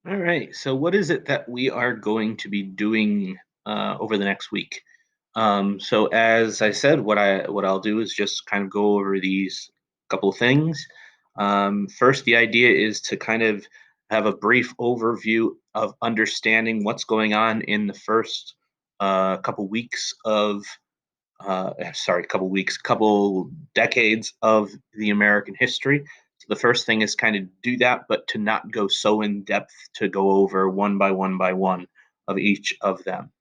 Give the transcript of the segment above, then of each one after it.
All right. So, what is it that we are going to be doing over the next week? So, as I said, what I'll do is just kind of go over these couple of things. First, the idea is to kind of have a brief overview of understanding what's going on in the first couple weeks of sorry, couple weeks, couple decades of the American history. So the first thing is kind of do that, but to not go so in depth to go over one by one of each of them.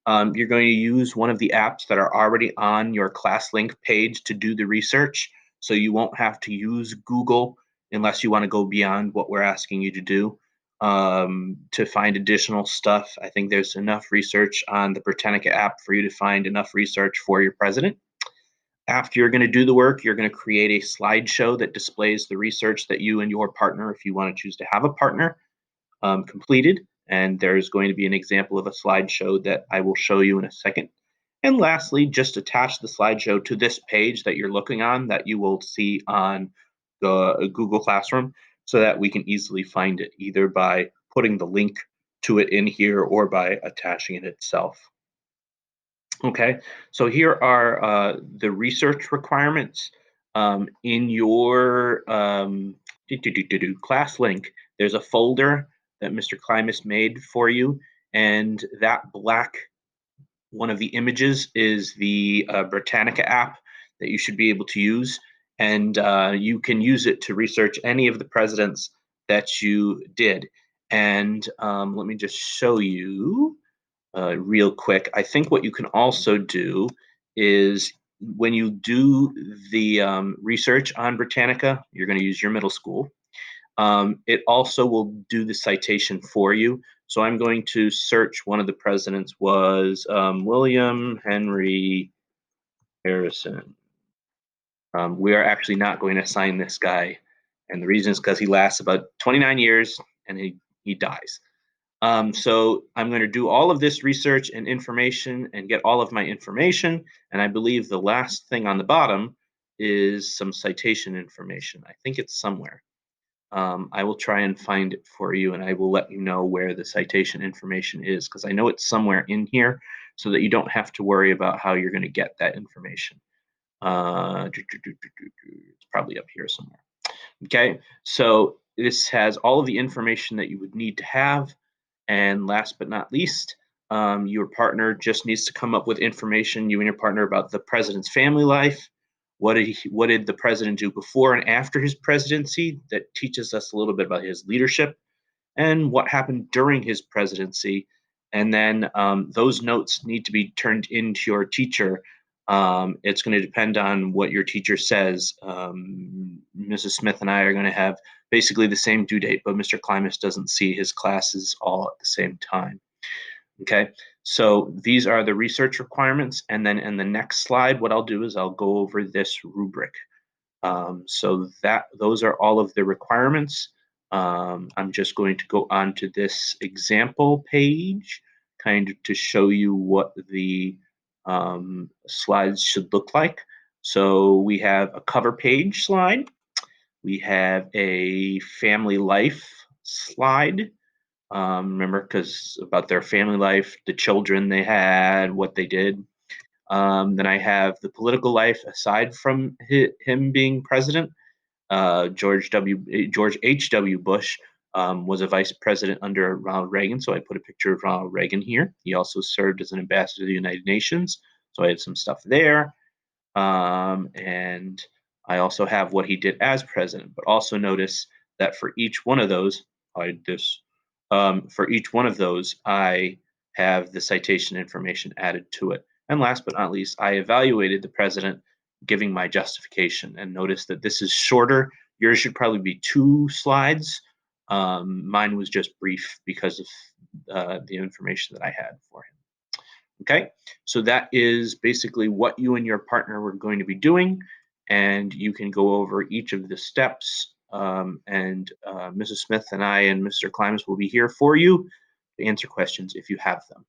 You're going to use one of the apps that are already on your ClassLink page to do the research. So you won't have to use Google unless you want to go beyond what we're asking you to do to find additional stuff. I think there's enough research on the Britannica app for you to find enough research for your president. After you're going to do the work, you're going to create a slideshow that displays the research that you and your partner, if you want to choose to have a partner, completed. And there's going to be an example of a slideshow that I will show you in a second. And lastly, just attach the slideshow to this page that you're looking on that you will see on the Google Classroom so that we can easily find it either by putting the link to it in here or by attaching it itself. Okay, so here are the research requirements in your class link. There's a folder that Mr. Klimas made for you, and that black one of the images is the Britannica app that you should be able to use, and you can use it to research any of the presidents that you did. And let me just show you real quick. I think what you can also do is when you do the research on Britannica, you're going to use your middle school. It also will do the citation for you. So I'm going to search one of the presidents was William Henry Harrison. We are actually not going to assign this guy, and the reason is because he lasts about 29 years and he dies. So I'm going to do all of this research and information and get all of my information. And I believe the last thing on the bottom is some citation information. I think it's somewhere. I will try and find it for you and I will let you know where the citation information is because I know it's somewhere in here so that you don't have to worry about how you're going to get that information. It's probably up here somewhere. Okay, so this has all of the information that you would need to have. And last but not least, your partner just needs to come up with information, you and your partner, about the president's family life. What did the president do before and after his presidency that teaches us a little bit about his leadership, and what happened during his presidency. And then those notes need to be turned into your teacher. It's going to depend on what your teacher says. Mrs. Smith and I are going to have basically the same due date, but Mr. Klimas doesn't see his classes all at the same time. Okay, so these are the research requirements. And then in the next slide, what I'll do is I'll go over this rubric. So that those are all of the requirements. I'm just going to go on to this example page, kind of to show you what the slides should look like. So we have a cover page slide. We have a family life slide. Remember, because about their family life, the children they had, what they did. Then I have the political life aside from him being president. George H.W. Bush was a vice president under Ronald Reagan, so I put a picture of Ronald Reagan here. He also served as an ambassador to the United Nations, so I had some stuff there. And I also have what he did as president. But also notice that for each one of those, hide this. For each one of those, I have the citation information added to it. And last but not least, I evaluated the president giving my justification. And notice that this is shorter. Yours should probably be 2 slides. Mine was just brief because of the information that I had for him. Okay, so that is basically what you and your partner were going to be doing, and you can go over each of the steps. And Mrs. Smith and I and Mr. Klimas will be here for you to answer questions if you have them.